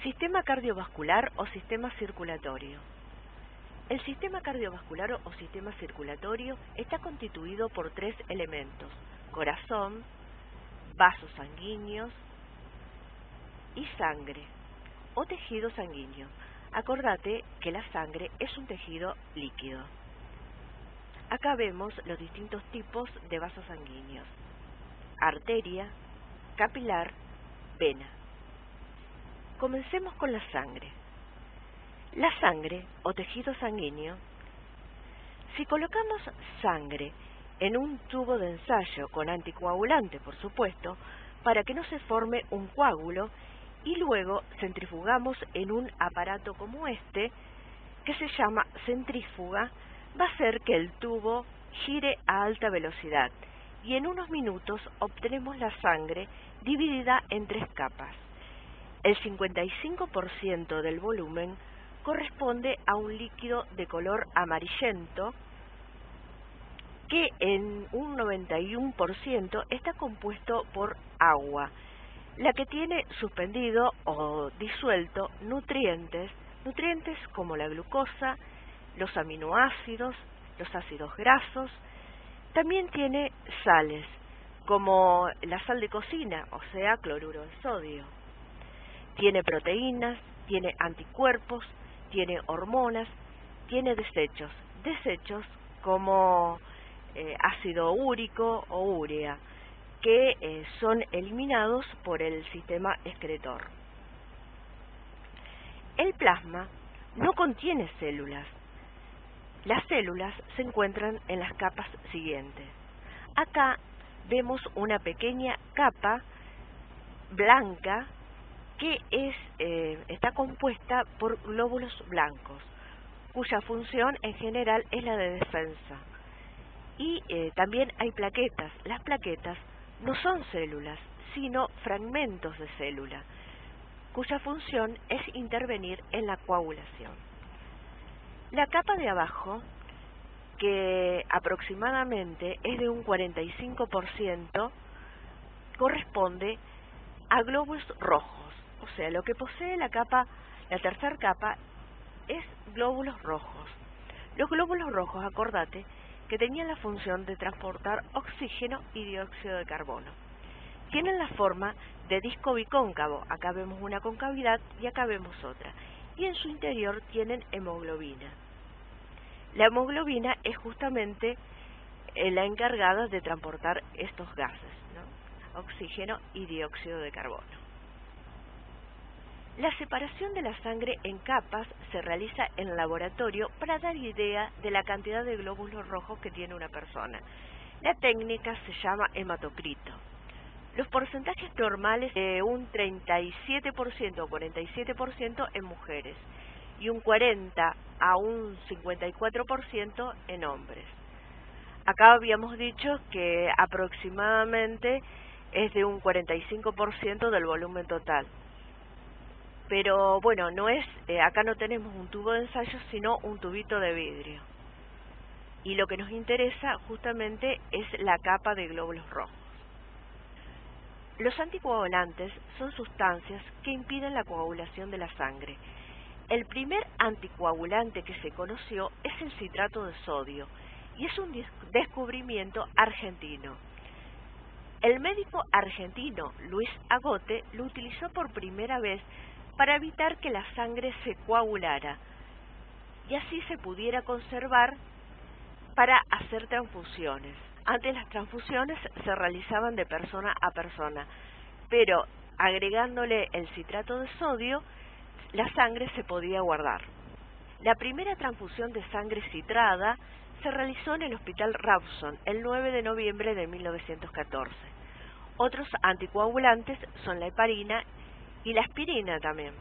Sistema cardiovascular o sistema circulatorio. El sistema cardiovascular o sistema circulatorio está constituido por tres elementos: corazón, vasos sanguíneos y sangre o tejido sanguíneo. Acordate que la sangre es un tejido líquido. Acá vemos los distintos tipos de vasos sanguíneos: arteria, capilar, vena. Comencemos con la sangre. La sangre o tejido sanguíneo, si colocamos sangre en un tubo de ensayo con anticoagulante, por supuesto, para que no se forme un coágulo, y luego centrifugamos en un aparato como este, que se llama centrífuga, va a hacer que el tubo gire a alta velocidad y en unos minutos obtenemos la sangre dividida en tres capas. El 55% del volumen corresponde a un líquido de color amarillento que en un 91% está compuesto por agua, la que tiene suspendido o disuelto nutrientes como la glucosa, los aminoácidos, los ácidos grasos. También tiene sales, como la sal de cocina, o sea, cloruro de sodio. Tiene proteínas, tiene anticuerpos, tiene hormonas, tiene desechos como ácido úrico o urea, que son eliminados por el sistema excretor. El plasma no contiene células. Las células se encuentran en las capas siguientes. Acá vemos una pequeña capa blanca que está compuesta por glóbulos blancos, cuya función en general es la de defensa. Y también hay plaquetas. Las plaquetas no son células, sino fragmentos de célula, cuya función es intervenir en la coagulación. La capa de abajo, que aproximadamente es de un 45%, corresponde a glóbulos rojos. O sea, lo que posee la tercera capa es glóbulos rojos. Los glóbulos rojos, acordate, que tenían la función de transportar oxígeno y dióxido de carbono. Tienen la forma de disco bicóncavo. Acá vemos una concavidad y acá vemos otra. Y en su interior tienen hemoglobina. La hemoglobina es justamente la encargada de transportar estos gases, ¿no? Oxígeno y dióxido de carbono. La separación de la sangre en capas se realiza en el laboratorio para dar idea de la cantidad de glóbulos rojos que tiene una persona. La técnica se llama hematocrito. Los porcentajes normales de un 37% o 47% en mujeres y un 40 a un 54% en hombres. Acá habíamos dicho que aproximadamente es de un 45% del volumen total. Pero bueno, acá no tenemos un tubo de ensayo, sino un tubito de vidrio. Y lo que nos interesa justamente es la capa de glóbulos rojos. Los anticoagulantes son sustancias que impiden la coagulación de la sangre. El primer anticoagulante que se conoció es el citrato de sodio y es un descubrimiento argentino. El médico argentino Luis Agote lo utilizó por primera vez para evitar que la sangre se coagulara y así se pudiera conservar para hacer transfusiones. Antes las transfusiones se realizaban de persona a persona, pero agregándole el citrato de sodio, la sangre se podía guardar. La primera transfusión de sangre citrada se realizó en el Hospital Rawson el 9 de noviembre de 1914. Otros anticoagulantes son la heparina y la aspirina también.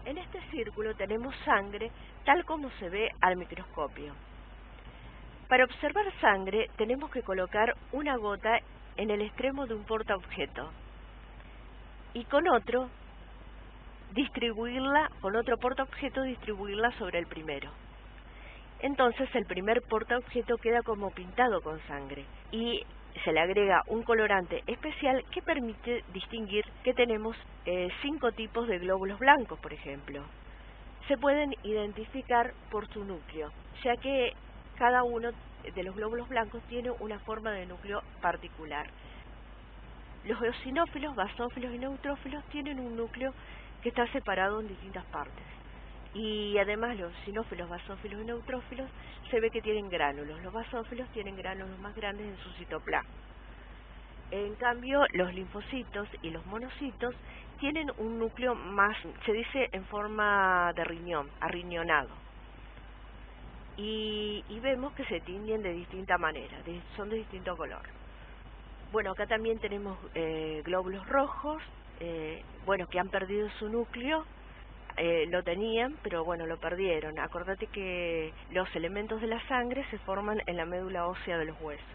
En este círculo tenemos sangre tal como se ve al microscopio. Para observar sangre tenemos que colocar una gota en el extremo de un portaobjeto y con otro portaobjeto distribuirla sobre el primero. Entonces el primer portaobjeto queda como pintado con sangre y se le agrega un colorante especial que permite distinguir que tenemos 5 tipos de glóbulos blancos, por ejemplo. Se pueden identificar por su núcleo, ya que cada uno de los glóbulos blancos tiene una forma de núcleo particular. Los eosinófilos, basófilos y neutrófilos tienen un núcleo que está separado en distintas partes. Y además los eosinófilos, basófilos y neutrófilos se ve que tienen gránulos. Los basófilos tienen gránulos más grandes en su citoplasma. En cambio, los linfocitos y los monocitos tienen un núcleo más, se dice en forma de riñón, arriñonado. Y vemos que se tiñen de distinta manera, son de distinto color. Bueno, acá también tenemos glóbulos rojos, que han perdido su núcleo. Lo tenían, pero bueno, lo perdieron. Acordate que los elementos de la sangre se forman en la médula ósea de los huesos.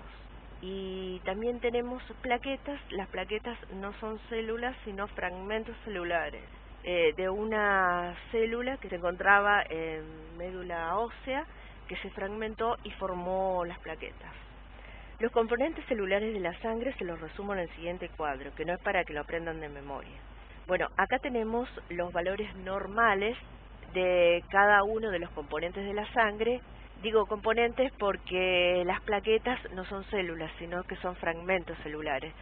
Y también tenemos plaquetas. Las plaquetas no son células, sino fragmentos celulares de una célula que se encontraba en médula ósea, que se fragmentó y formó las plaquetas. Los componentes celulares de la sangre se los resumo en el siguiente cuadro, que no es para que lo aprendan de memoria. Bueno, acá tenemos los valores normales de cada uno de los componentes de la sangre. Digo componentes porque las plaquetas no son células, sino que son fragmentos celulares.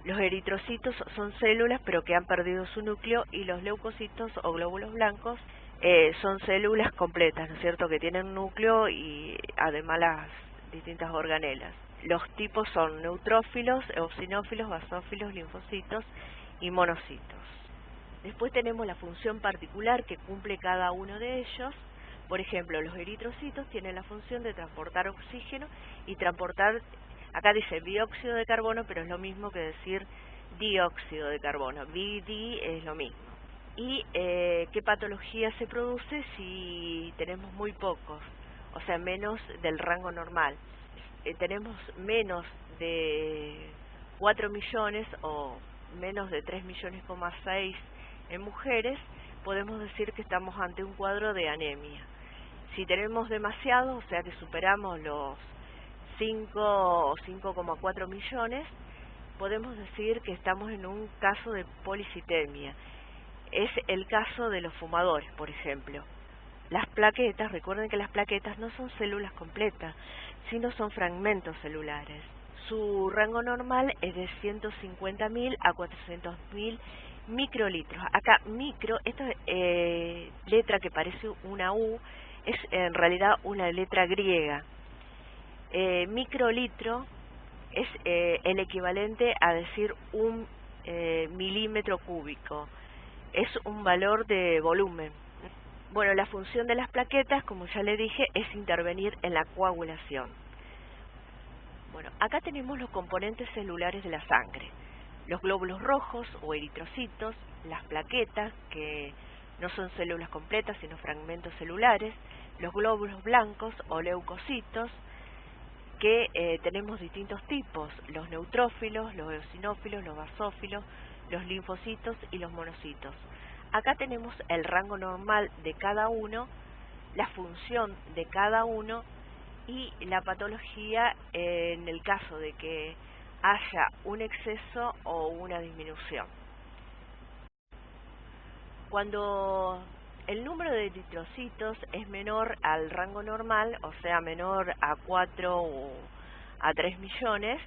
Los eritrocitos son células, pero que han perdido su núcleo, y los leucocitos o glóbulos blancos son células completas, ¿no es cierto?, que tienen núcleo y además las distintas organelas. Los tipos son neutrófilos, eosinófilos, basófilos, linfocitos y monocitos. Después tenemos la función particular que cumple cada uno de ellos. Por ejemplo, los eritrocitos tienen la función de transportar oxígeno y transportar, acá dice dióxido de carbono, pero es lo mismo que decir dióxido de carbono. BD es lo mismo. ¿Y qué patología se produce si tenemos muy pocos? O sea, menos del rango normal. Tenemos menos de 4 millones o menos de 3 millones,6 en mujeres, podemos decir que estamos ante un cuadro de anemia. Si tenemos demasiado, o sea que superamos los 5 o 5,4 millones, podemos decir que estamos en un caso de policitemia. Es el caso de los fumadores, por ejemplo. Las plaquetas, recuerden que las plaquetas no son células completas, sino son fragmentos celulares. Su rango normal es de 150.000 a 400.000 microlitros. Acá micro, esta letra que parece una U, es en realidad una letra griega. Microlitro es el equivalente a decir un milímetro cúbico. Es un valor de volumen. Bueno, la función de las plaquetas, como ya le dije, es intervenir en la coagulación. Bueno, acá tenemos los componentes celulares de la sangre. Los glóbulos rojos o eritrocitos, las plaquetas, que no son células completas, sino fragmentos celulares, los glóbulos blancos o leucocitos, que tenemos distintos tipos, los neutrófilos, los eosinófilos, los basófilos, los linfocitos y los monocitos. Acá tenemos el rango normal de cada uno, la función de cada uno y la patología en el caso de que haya un exceso o una disminución. Cuando el número de eritrocitos es menor al rango normal, o sea, menor a 4 o a 3 millones,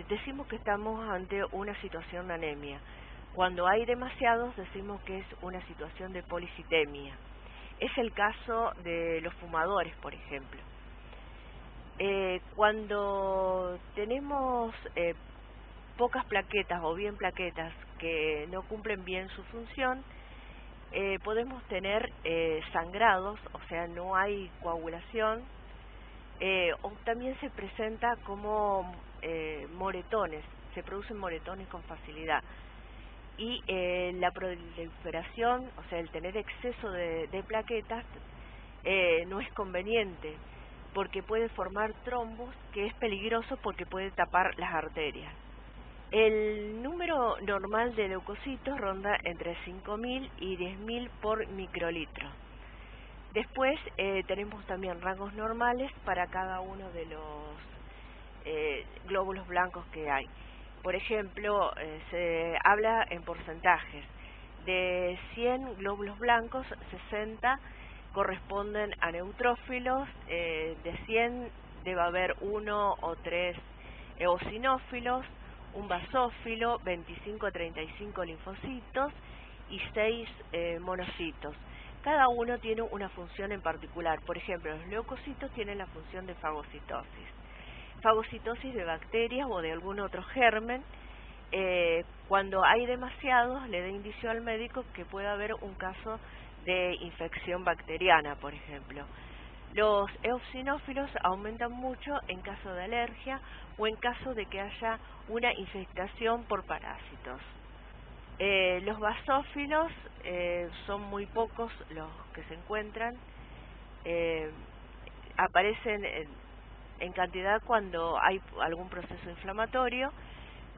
decimos que estamos ante una situación de anemia. Cuando hay demasiados, decimos que es una situación de policitemia. Es el caso de los fumadores, por ejemplo. Cuando tenemos pocas plaquetas o bien plaquetas que no cumplen bien su función, podemos tener sangrados, o sea, no hay coagulación, o también se presenta como moretones, se producen moretones con facilidad. Y la proliferación, o sea, el tener exceso de plaquetas no es conveniente, porque puede formar trombos, que es peligroso porque puede tapar las arterias. El número normal de leucocitos ronda entre 5.000 y 10.000 por microlitro. Después tenemos también rangos normales para cada uno de los glóbulos blancos que hay. Por ejemplo, se habla en porcentajes. De 100 glóbulos blancos, 60 corresponden a neutrófilos, de 100 debe haber 1 o 3 eosinófilos, un basófilo, 25 a 35 linfocitos y 6 monocitos. Cada uno tiene una función en particular. Por ejemplo, los leucocitos tienen la función de fagocitosis. Fagocitosis de bacterias o de algún otro germen. Cuando hay demasiados, le da indicio al médico que puede haber un caso de infección bacteriana, por ejemplo. Los eosinófilos aumentan mucho en caso de alergia o en caso de que haya una infestación por parásitos. Los basófilos son muy pocos los que se encuentran, aparecen en cantidad cuando hay algún proceso inflamatorio.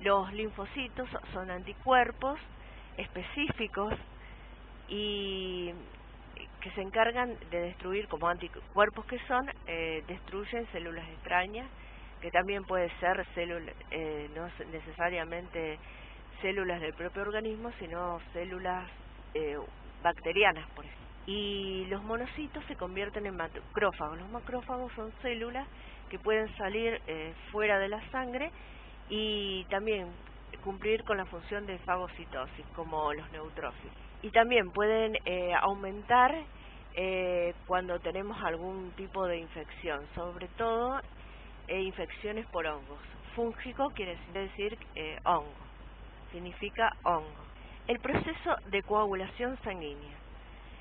Los linfocitos son anticuerpos específicos y que se encargan de destruir, como anticuerpos que son, destruyen células extrañas, que también puede ser células, no necesariamente células del propio organismo, sino células bacterianas, por ejemplo. Y los monocitos se convierten en macrófagos. Los macrófagos son células que pueden salir fuera de la sangre y también cumplir con la función de fagocitosis, como los neutrófilos. Y también pueden aumentar cuando tenemos algún tipo de infección, sobre todo infecciones por hongos. Fúngico quiere decir hongo, significa hongo. El proceso de coagulación sanguínea.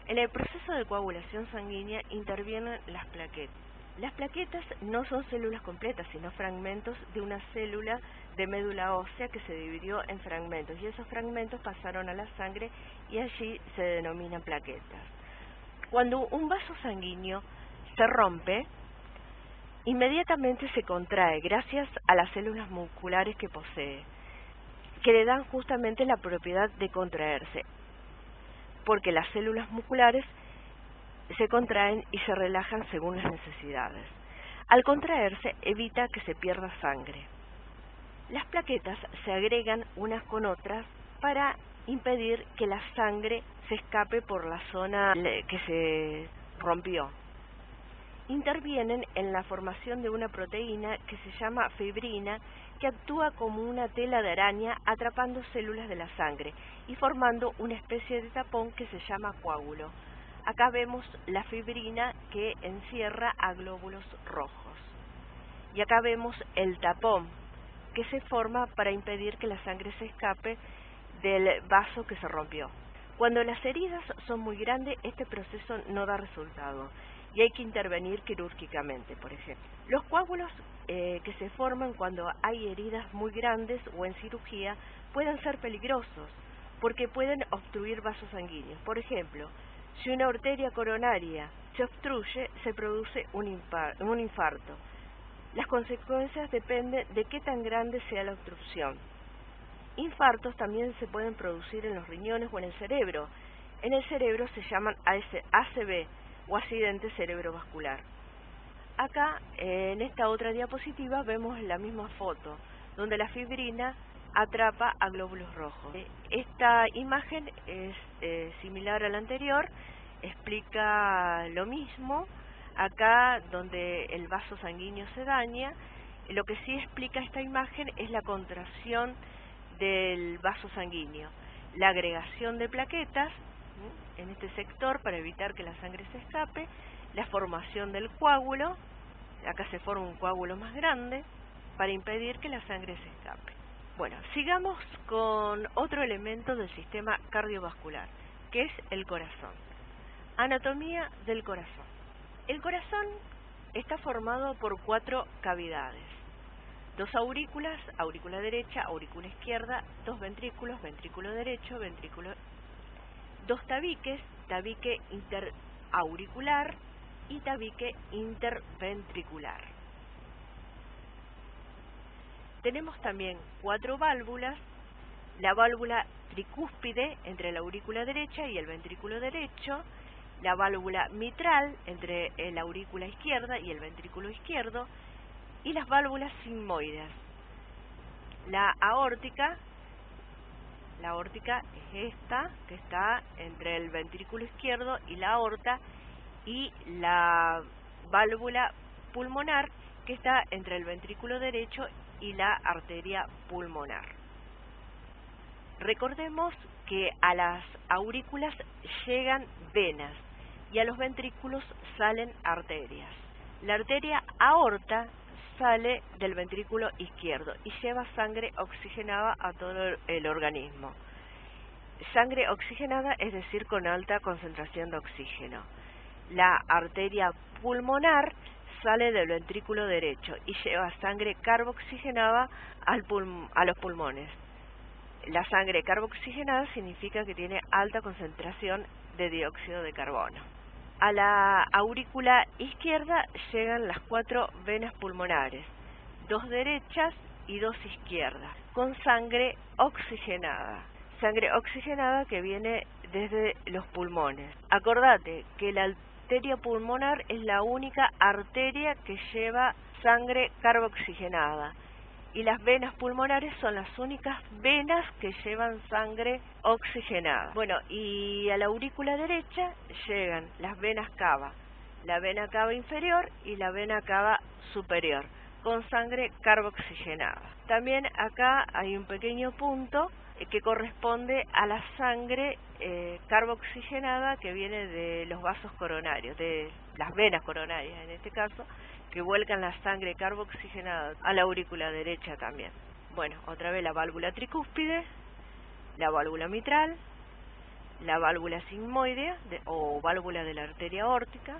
En el proceso de coagulación sanguínea intervienen las plaquetas. Las plaquetas no son células completas, sino fragmentos de una célula de médula ósea que se dividió en fragmentos, y esos fragmentos pasaron a la sangre y allí se denominan plaquetas. Cuando un vaso sanguíneo se rompe, inmediatamente se contrae gracias a las células musculares que posee, que le dan justamente la propiedad de contraerse, porque las células musculares se contraen y se relajan según las necesidades. Al contraerse, evita que se pierda sangre. Las plaquetas se agregan unas con otras para impedir que la sangre se escape por la zona que se rompió. Intervienen en la formación de una proteína que se llama fibrina, que actúa como una tela de araña atrapando células de la sangre y formando una especie de tapón que se llama coágulo. Acá vemos la fibrina que encierra a glóbulos rojos. Y acá vemos el tapón que se forma para impedir que la sangre se escape del vaso que se rompió. Cuando las heridas son muy grandes, este proceso no da resultado y hay que intervenir quirúrgicamente, por ejemplo. Los coágulos que se forman cuando hay heridas muy grandes o en cirugía pueden ser peligrosos porque pueden obstruir vasos sanguíneos. Por ejemplo, si una arteria coronaria se obstruye, se produce un infarto. Las consecuencias dependen de qué tan grande sea la obstrucción. Infartos también se pueden producir en los riñones o en el cerebro. En el cerebro se llaman ACV o accidente cerebrovascular. Acá, en esta otra diapositiva, vemos la misma foto, donde la fibrina atrapa a glóbulos rojos. Esta imagen es similar a la anterior, explica lo mismo. Acá, donde el vaso sanguíneo se daña, lo que sí explica esta imagen es la contracción del vaso sanguíneo, la agregación de plaquetas en este sector para evitar que la sangre se escape, la formación del coágulo, acá se forma un coágulo más grande para impedir que la sangre se escape. Bueno, sigamos con otro elemento del sistema cardiovascular, que es el corazón. Anatomía del corazón. El corazón está formado por 4 cavidades. 2 aurículas, aurícula derecha, aurícula izquierda, 2 ventrículos, ventrículo derecho, ventrículo, 2 tabiques, tabique interauricular y tabique interventricular. Tenemos también 4 válvulas, la válvula tricúspide entre la aurícula derecha y el ventrículo derecho, la válvula mitral entre la aurícula izquierda y el ventrículo izquierdo, y las válvulas sigmoides. La aórtica es esta, que está entre el ventrículo izquierdo y la aorta, y la válvula pulmonar, que está entre el ventrículo derecho y la arteria pulmonar. Recordemos que a las aurículas llegan venas y a los ventrículos salen arterias. La arteria aorta sale del ventrículo izquierdo y lleva sangre oxigenada a todo el organismo. Sangre oxigenada, es decir, con alta concentración de oxígeno. La arteria pulmonar sale del ventrículo derecho y lleva sangre carboxigenada a los pulmones. La sangre carboxigenada significa que tiene alta concentración de dióxido de carbono. A la aurícula izquierda llegan las 4 venas pulmonares, 2 derechas y 2 izquierdas, con sangre oxigenada. Sangre oxigenada que viene desde los pulmones. Acordate que la arteria pulmonar es la única arteria que lleva sangre carboxigenada, y las venas pulmonares son las únicas venas que llevan sangre oxigenada. Bueno, y a la aurícula derecha llegan las venas cava, la vena cava inferior y la vena cava superior, con sangre carboxigenada. También acá hay un pequeño punto que corresponde a la sangre carboxigenada que viene de los vasos coronarios, de las venas coronarias en este caso, que vuelcan la sangre carboxigenada a la aurícula derecha también. Bueno, otra vez la válvula tricúspide, la válvula mitral, la válvula sigmoidea o válvula de la arteria aórtica,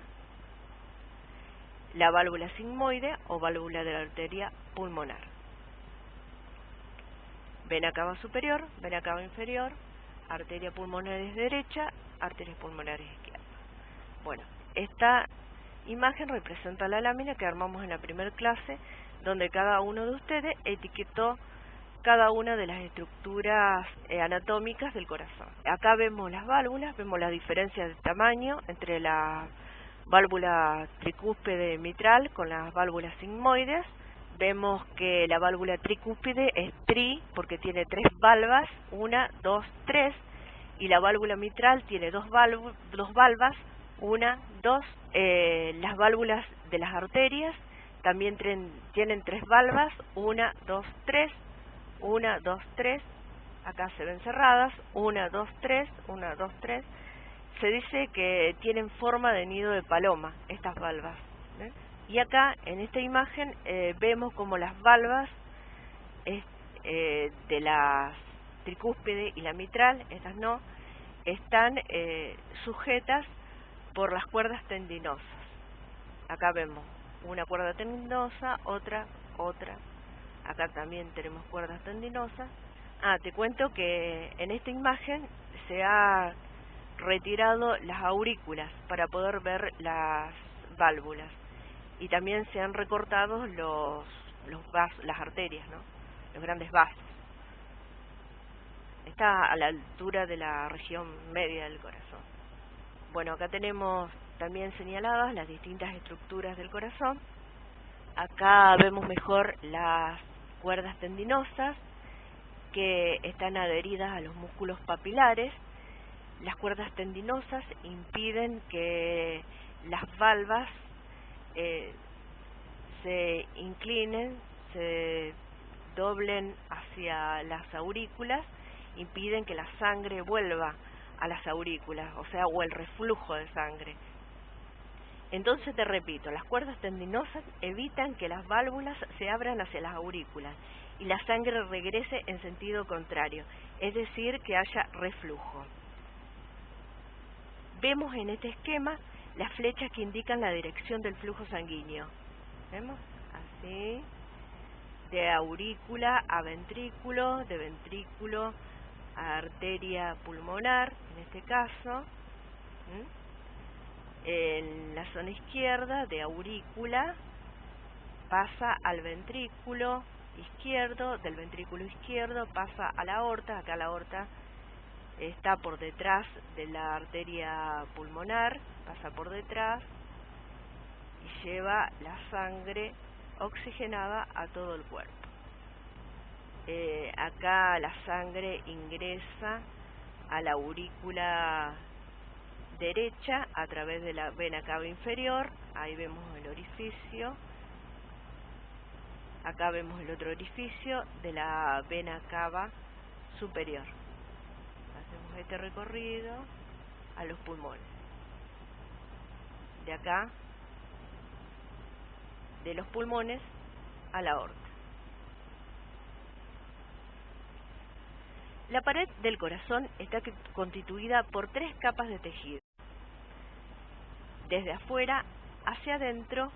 la válvula sigmoidea o válvula de la arteria pulmonar. Vena cava superior, vena cava inferior, arteria pulmonares derecha, arterias pulmonares izquierda. Bueno, esta imagen representa la lámina que armamos en la primera clase, donde cada uno de ustedes etiquetó cada una de las estructuras anatómicas del corazón. Acá vemos las válvulas, vemos la diferencia de tamaño entre la válvula tricúspide mitral con las válvulas sigmoides. Vemos que la válvula tricúspide es tri porque tiene 3 valvas, 1, 2, 3, y la válvula mitral tiene 2 valvas, 1, 2. Las válvulas de las arterias también tienen 3 valvas, 1, 2, 3, 1, 2, 3. Acá se ven cerradas, 1, 2, 3, 1, 2, 3. Se dice que tienen forma de nido de paloma estas valvas, ¿eh? Y acá en esta imagen vemos como las valvas de la tricúspide y la mitral, estas no, están sujetas por las cuerdas tendinosas. Acá vemos una cuerda tendinosa, otra. Acá también tenemos cuerdas tendinosas. Te cuento que en esta imagen se ha retirado las aurículas para poder ver las válvulas, y también se han recortado los vasos, las arterias, ¿no? Los grandes vasos. Está a la altura de la región media del corazón. Bueno, acá tenemos también señaladas las distintas estructuras del corazón. Acá vemos mejor las cuerdas tendinosas que están adheridas a los músculos papilares. Las cuerdas tendinosas impiden que las valvas se inclinen, se doblen hacia las aurículas, impiden que la sangre vuelva a las aurículas, o el reflujo de sangre. Entonces te repito, las cuerdas tendinosas evitan que las válvulas se abran hacia las aurículas y la sangre regrese en sentido contrario, es decir, que haya reflujo. Vemos en este esquema las flechas que indican la dirección del flujo sanguíneo. ¿Vemos? Así, de aurícula a ventrículo, de ventrículo a arteria pulmonar, en este caso. En la zona izquierda, de aurícula, pasa al ventrículo izquierdo, del ventrículo izquierdo pasa a la aorta. Acá la aorta está por detrás de la arteria pulmonar, pasa por detrás y lleva la sangre oxigenada a todo el cuerpo. Acá la sangre ingresa a la aurícula derecha a través de la vena cava inferior. Ahí vemos el orificio. Acá vemos el otro orificio de la vena cava superior. Hacemos este recorrido a los pulmones. De acá, de los pulmones a la aorta. La pared del corazón está constituida por 3 capas de tejido. Desde afuera hacia adentro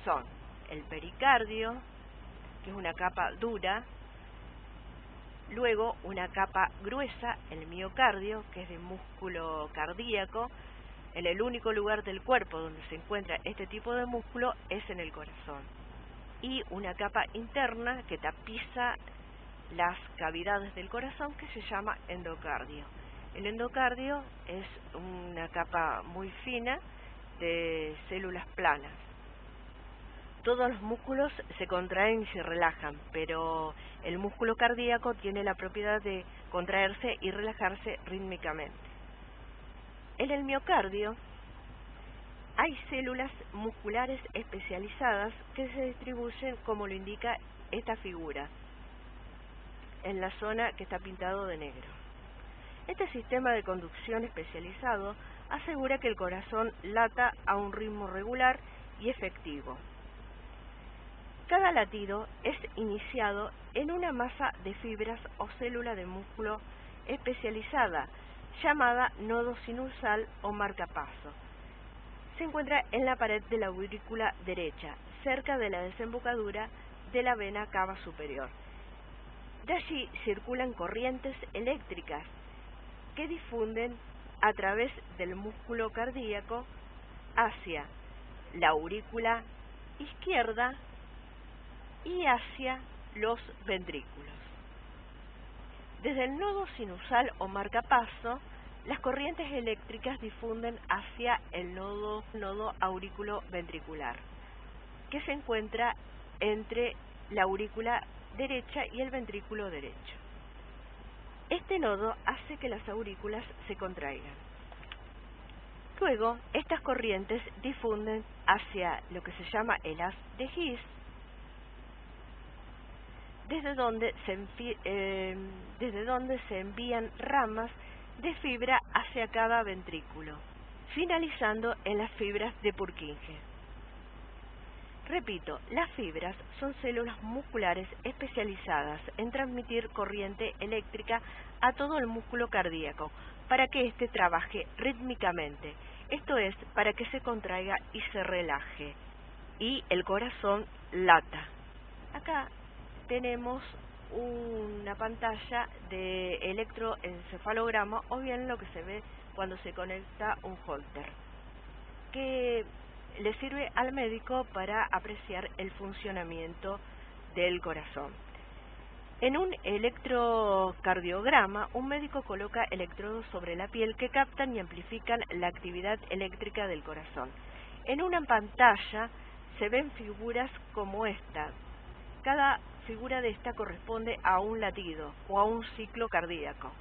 son el pericardio, que es una capa dura, luego una capa gruesa, el miocardio, que es de músculo cardíaco. En el único lugar del cuerpo donde se encuentra este tipo de músculo es en el corazón. Y una capa interna que tapiza las cavidades del corazón, que se llama endocardio. El endocardio es una capa muy fina de células planas. Todos los músculos se contraen y se relajan, pero el músculo cardíaco tiene la propiedad de contraerse y relajarse rítmicamente. En el miocardio hay células musculares especializadas que se distribuyen como lo indica esta figura, en la zona que está pintado de negro. Este sistema de conducción especializado asegura que el corazón lata a un ritmo regular y efectivo. Cada latido es iniciado en una masa de fibras o célula de músculo especializada, llamada nodo sinusal o marcapaso. Se encuentra en la pared de la aurícula derecha, cerca de la desembocadura de la vena cava superior. De allí circulan corrientes eléctricas que difunden a través del músculo cardíaco hacia la aurícula izquierda y hacia los ventrículos. Desde el nodo sinusal o marcapaso, las corrientes eléctricas difunden hacia el nodo aurículo-ventricular, que se encuentra entre la aurícula derecha y el ventrículo derecho. Este nodo hace que las aurículas se contraigan. Luego, estas corrientes difunden hacia lo que se llama el haz de His, desde donde se envían ramas de fibra hacia cada ventrículo, finalizando en las fibras de Purkinje. Repito, las fibras son células musculares especializadas en transmitir corriente eléctrica a todo el músculo cardíaco para que éste trabaje rítmicamente, esto es, para que se contraiga y se relaje, y el corazón lata. Acá tenemos una pantalla de electroencefalograma, o bien lo que se ve cuando se conecta un holter, que le sirve al médico para apreciar el funcionamiento del corazón. En un electrocardiograma, un médico coloca electrodos sobre la piel que captan y amplifican la actividad eléctrica del corazón. En una pantalla se ven figuras como esta. Cada figura de esta corresponde a un latido o a un ciclo cardíaco.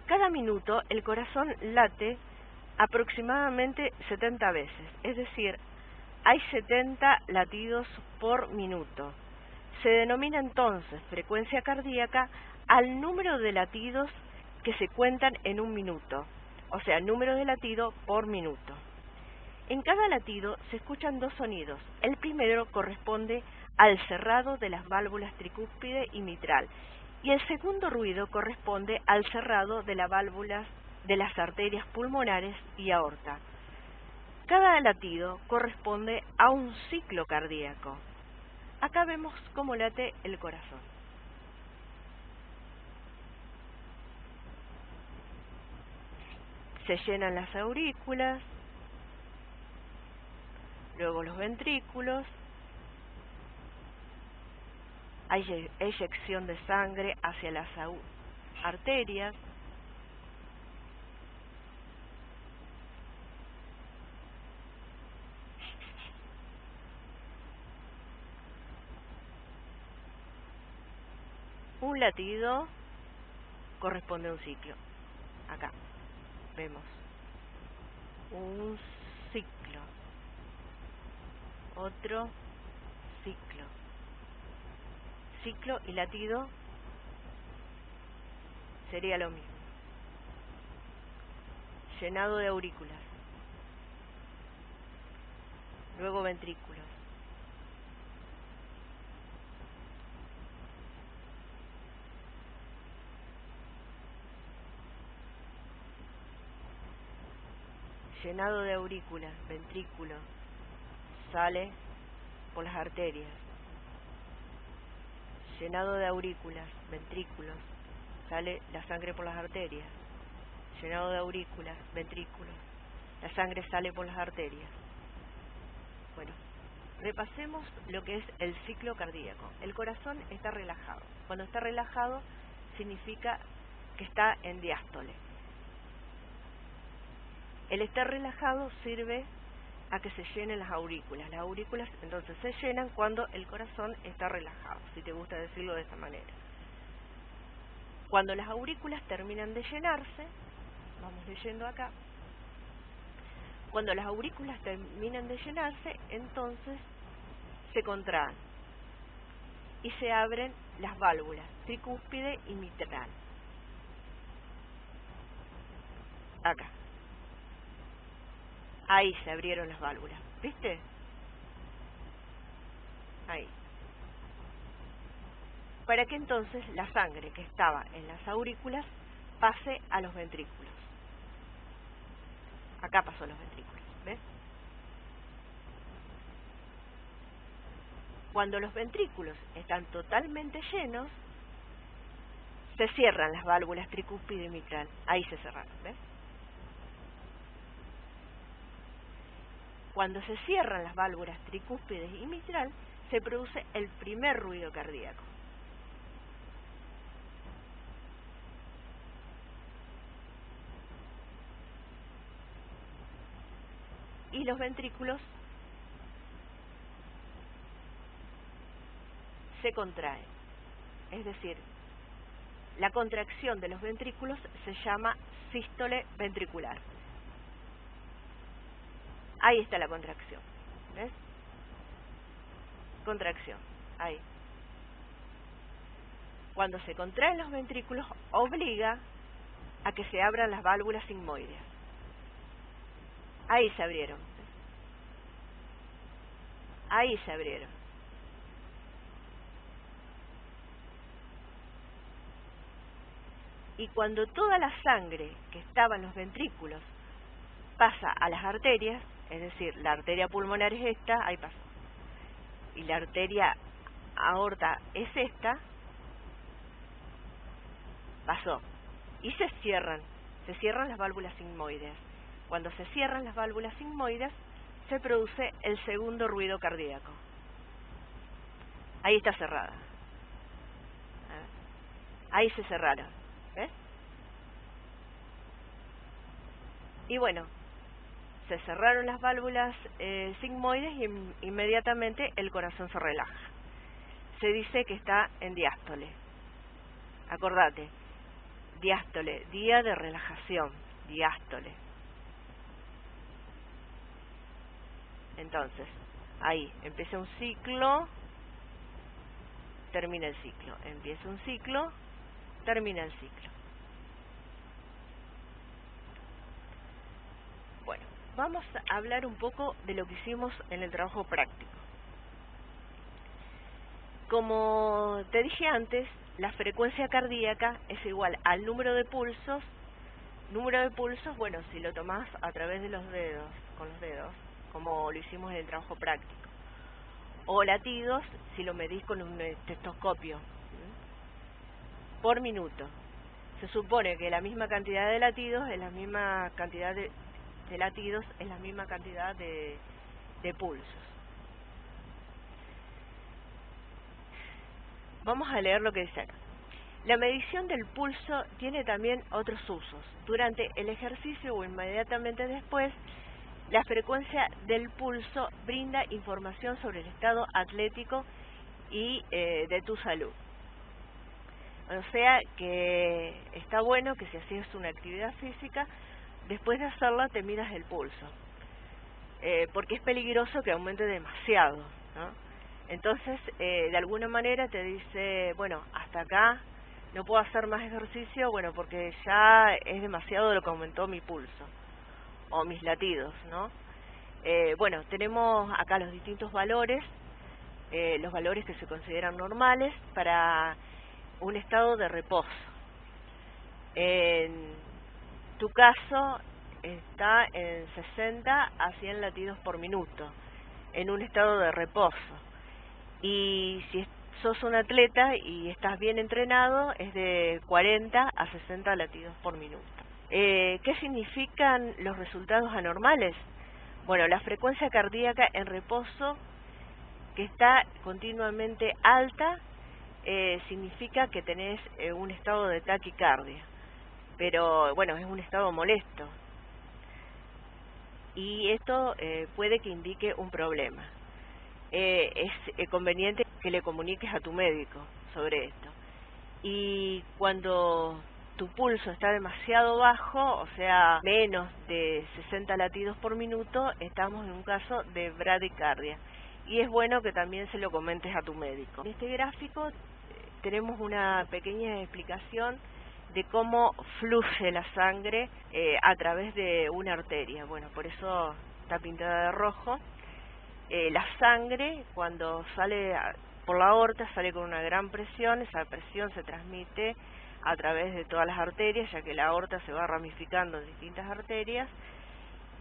Cada minuto el corazón late aproximadamente 70 veces, es decir, hay 70 latidos por minuto. Se denomina entonces frecuencia cardíaca al número de latidos que se cuentan en un minuto, o sea, número de latido por minuto. En cada latido se escuchan 2 sonidos. El primero corresponde al cerrado de las válvulas tricúspide y mitral, y el segundo ruido corresponde al cerrado de las válvulas de las arterias pulmonares y aorta. Cada latido corresponde a un ciclo cardíaco. Acá vemos cómo late el corazón. Se llenan las aurículas, luego los ventrículos, hay eyección de sangre hacia las arterias, Un latido corresponde a un ciclo. Acá vemos un ciclo, otro ciclo. Ciclo y latido sería lo mismo. Llenado de aurículas, luego ventrículos, llenado de aurículas, ventrículo, sale por las arterias, llenado de aurículas, ventrículos, sale la sangre por las arterias, llenado de aurículas, ventrículos, la sangre sale por las arterias. Bueno, repasemos lo que es el ciclo cardíaco. El corazón está relajado. Cuando está relajado significa que está en diástole. El estar relajado sirve a que se llenen las aurículas. Las aurículas entonces se llenan cuando el corazón está relajado, si te gusta decirlo de esta manera. Cuando las aurículas terminan de llenarse, vamos leyendo acá, cuando las aurículas terminan de llenarse, entonces se contraen y se abren las válvulas tricúspide y mitral. Acá. Ahí se abrieron las válvulas, ¿viste? Ahí. Para que entonces la sangre que estaba en las aurículas pase a los ventrículos. Acá pasó los ventrículos, ¿ves? Cuando los ventrículos están totalmente llenos, se cierran las válvulas tricúspide y mitral. Ahí se cerraron, ¿ves? Cuando se cierran las válvulas tricúspides y mitral, se produce el primer ruido cardíaco. Y los ventrículos se contraen. Es decir, la contracción de los ventrículos se llama sístole ventricular. Ahí está la contracción, ¿ves? Contracción, ahí. Cuando se contraen los ventrículos, obliga a que se abran las válvulas sigmoideas. Ahí se abrieron. Ahí se abrieron. Y cuando toda la sangre que estaba en los ventrículos pasa a las arterias, es decir, la arteria pulmonar es esta, ahí pasó, y la arteria aorta es esta, pasó, y se cierran las válvulas sigmoideas. Cuando se cierran las válvulas sigmoideas, se produce el segundo ruido cardíaco. Ahí está cerrada. Ahí se cerraron, ¿ves? Y bueno, se cerraron las válvulas sigmoides y inmediatamente el corazón se relaja. Se dice que está en diástole. Acordate, diástole, día de relajación, diástole. Entonces, ahí empieza un ciclo, termina el ciclo. Empieza un ciclo, termina el ciclo. Bueno, vamos a hablar un poco de lo que hicimos en el trabajo práctico. Como te dije antes, la frecuencia cardíaca es igual al número de pulsos. Número de pulsos, bueno, si lo tomás a través de los dedos, con los dedos, como lo hicimos en el trabajo práctico. O latidos, si lo medís con un estetoscopio, por minuto. Se supone que la misma cantidad de latidos es la misma cantidad de latidos, es la misma cantidad de pulsos. Vamos a leer lo que dice acá. La medición del pulso tiene también otros usos. Durante el ejercicio o inmediatamente después, la frecuencia del pulso brinda información sobre el estado atlético y de tu salud. O sea que está bueno que si haces una actividad física, después de hacerla te miras el pulso, porque es peligroso que aumente demasiado, ¿no? Entonces, de alguna manera te dice, bueno, hasta acá no puedo hacer más ejercicio, bueno, porque ya es demasiado lo que aumentó mi pulso o mis latidos, ¿no? Bueno, tenemos acá los distintos valores, los valores que se consideran normales para un estado de reposo. En tu caso está en 60 a 100 latidos por minuto, en un estado de reposo. Y si sos un atleta y estás bien entrenado, es de 40 a 60 latidos por minuto. ¿Qué significan los resultados anormales? Bueno, la frecuencia cardíaca en reposo, que está continuamente alta, significa que tenés un estado de taquicardia, pero bueno, es un estado molesto, y esto puede que indique un problema. Es conveniente que le comuniques a tu médico sobre esto. Y cuando tu pulso está demasiado bajo, o sea, menos de 60 latidos por minuto, estamos en un caso de bradicardia. Y es bueno que también se lo comentes a tu médico. En este gráfico tenemos una pequeña explicación de cómo fluye la sangre a través de una arteria. Bueno, por eso está pintada de rojo. La sangre, cuando sale por la aorta, sale con una gran presión. Esa presión se transmite a través de todas las arterias, ya que la aorta se va ramificando en distintas arterias,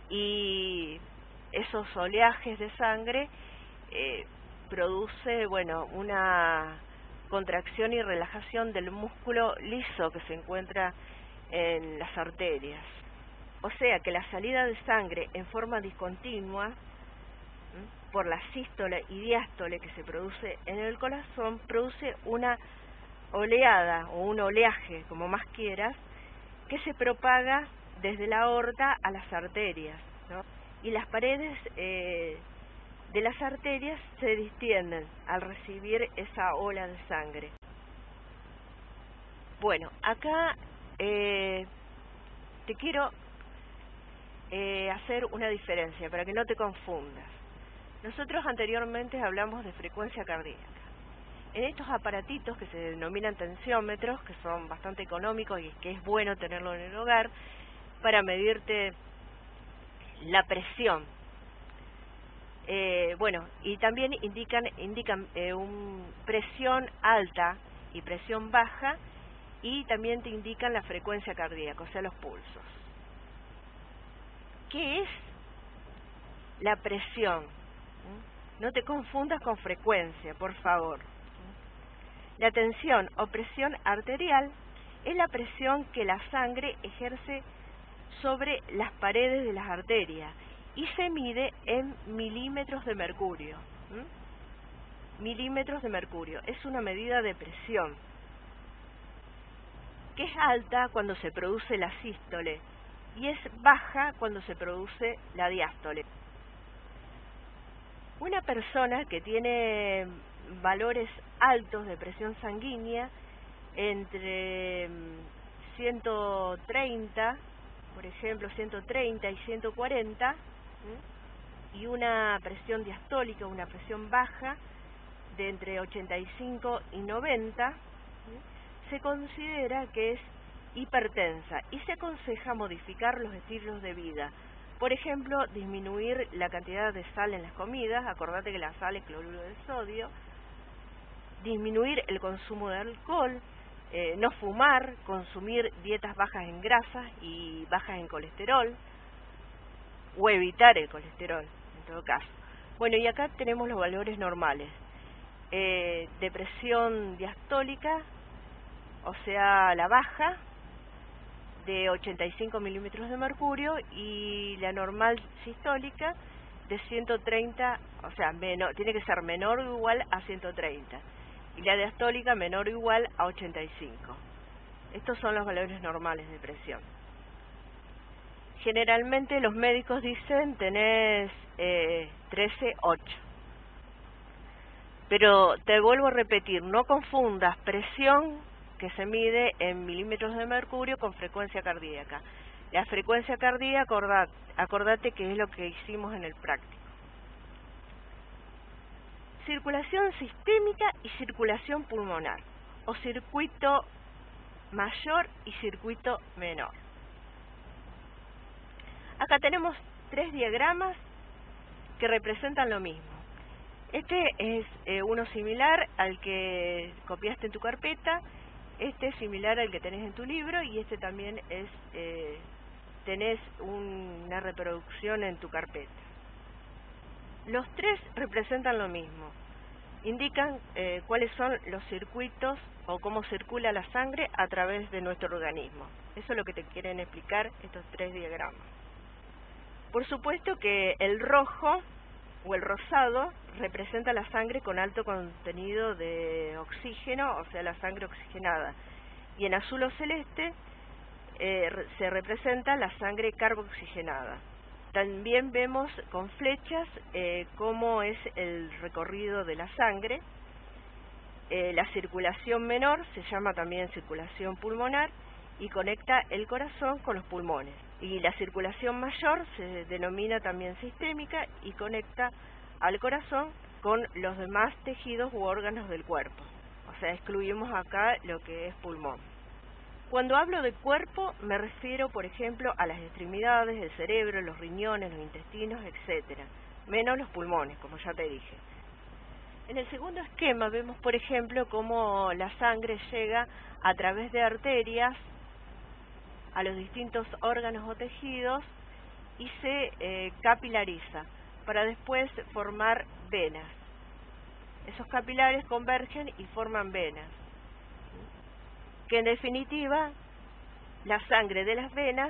y esos oleajes de sangre produce, bueno, una contracción y relajación del músculo liso que se encuentra en las arterias. O sea que la salida de sangre en forma discontinua por la sístole y diástole que se produce en el corazón produce una oleada o un oleaje, como más quieras, que se propaga desde la aorta a las arterias, ¿no? Y las paredes de las arterias se distienden al recibir esa ola de sangre. Bueno, acá te quiero hacer una diferencia para que no te confundas. Nosotros anteriormente hablamos de frecuencia cardíaca. En estos aparatitos que se denominan tensiómetros, que son bastante económicos y que es bueno tenerlo en el hogar para medirte la presión. Bueno, y también indican presión alta y presión baja, y también te indican la frecuencia cardíaca, o sea, los pulsos. ¿Qué es la presión? No te confundas con frecuencia, por favor. La tensión o presión arterial es la presión que la sangre ejerce sobre las paredes de las arterias y se mide en milímetros de mercurio. Milímetros de mercurio es una medida de presión que es alta cuando se produce la sístole y es baja cuando se produce la diástole. Una persona que tiene valores altos de presión sanguínea entre 130, por ejemplo 130 y 140, y una presión diastólica, una presión baja de entre 85 y 90, se considera que es hipertensa y se aconseja modificar los estilos de vida. Por ejemplo, disminuir la cantidad de sal en las comidas, acordate que la sal es cloruro de sodio, disminuir el consumo de alcohol, no fumar, consumir dietas bajas en grasas y bajas en colesterol, o evitar el colesterol, en todo caso. Bueno, y acá tenemos los valores normales. De presión diastólica, o sea, la baja, de 85 milímetros de mercurio, y la normal sistólica de 130, o sea, tiene que ser menor o igual a 130, y la diastólica menor o igual a 85. Estos son los valores normales de presión. Generalmente los médicos dicen tenés 13,8. Pero te vuelvo a repetir, no confundas presión que se mide en milímetros de mercurio con frecuencia cardíaca. La frecuencia cardíaca, acordate que es lo que hicimos en el práctico. Circulación sistémica y circulación pulmonar, o circuito mayor y circuito menor. Acá tenemos 3 diagramas que representan lo mismo. Este es uno similar al que copiaste en tu carpeta, este es similar al que tenés en tu libro y este también es tenés una reproducción en tu carpeta. Los 3 representan lo mismo. Indican cuáles son los circuitos o cómo circula la sangre a través de nuestro organismo. Eso es lo que te quieren explicar estos 3 diagramas. Por supuesto que el rojo o el rosado representa la sangre con alto contenido de oxígeno, o sea, la sangre oxigenada. Y en azul o celeste se representa la sangre carboxigenada. También vemos con flechas cómo es el recorrido de la sangre. La circulación menor se llama también circulación pulmonar y conecta el corazón con los pulmones. Y la circulación mayor se denomina también sistémica y conecta al corazón con los demás tejidos u órganos del cuerpo. O sea, excluimos acá lo que es pulmón. Cuando hablo de cuerpo me refiero, por ejemplo, a las extremidades, el cerebro, los riñones, los intestinos, etcétera, menos los pulmones, como ya te dije. En el segundo esquema vemos, por ejemplo, cómo la sangre llega a través de arterias a los distintos órganos o tejidos y se capilariza para después formar venas. Esos capilares convergen y forman venas, que en definitiva la sangre de las venas